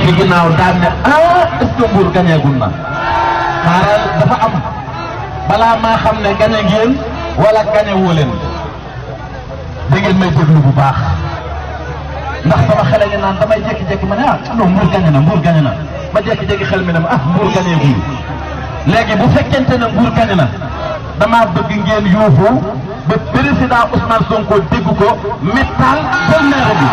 ci ginnaaw daan ne est-ce que Mbour gañeegul na xaaral dafa am balaa maa xam ne gañe ngeen wala gañe woo leen da ngeen may déglu bu baax ndax sama xel yi naan damay jékki-jékki ma ne non Mbour gañe na Mbour gañe na ma jékki-jékki xel mi ne ma Mbour gañeegul léegi bu fekkente ne Mbour gañe na damaa bëgg ngeen yuuxu ba président Ousmane Sonko dégg ko métal jël maire bi.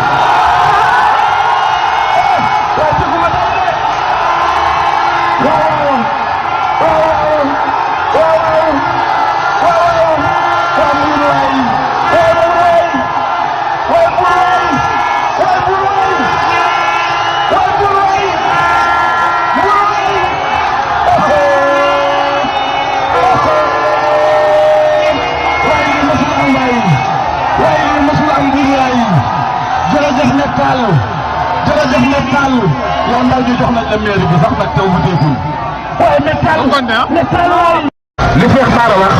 jërëjëf Métal yow ndaw ñu jox nañ la mairie bi sax nag taw bu teekul waaye Métal li Cheikh Bara wax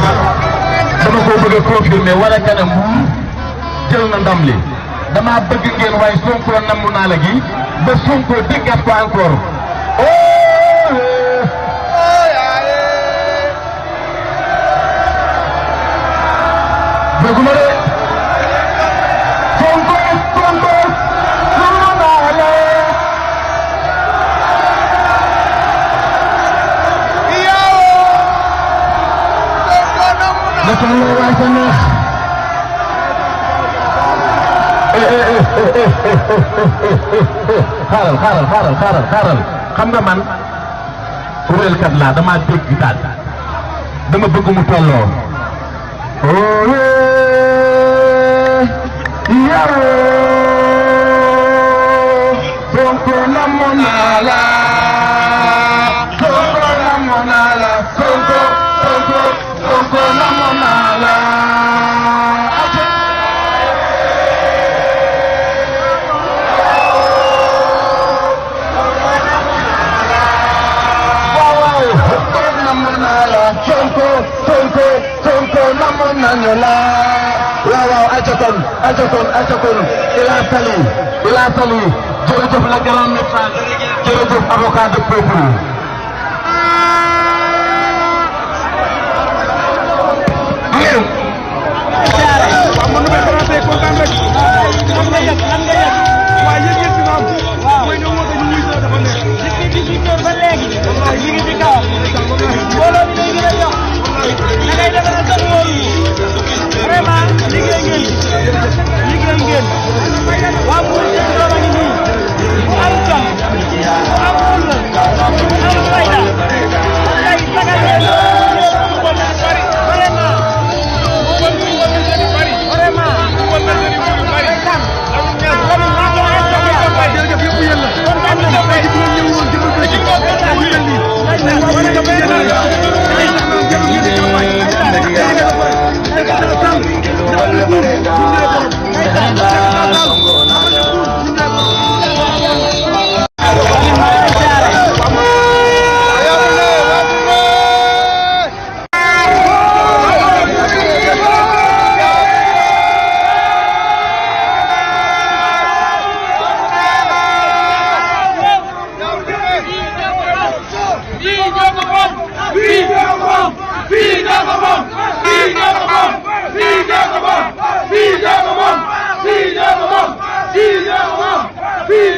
dama ko bëgg a confirmer wala que ne Mbour jël na ndam li dama bëgg ngeen waaye Sonko namm naa la gi ba Sonko déggat ko encore bëgguma de xaaral xam nga man kuréelkat laa dama dégg daal dama bëgg mu tolloo yow Sonko namm naa la Sonko namm naa la Sonko namm naa la Sonko namm nañu la waaw acaton ila sali jërëjëf le grand médecin jërëjëf avocat de peuple Fii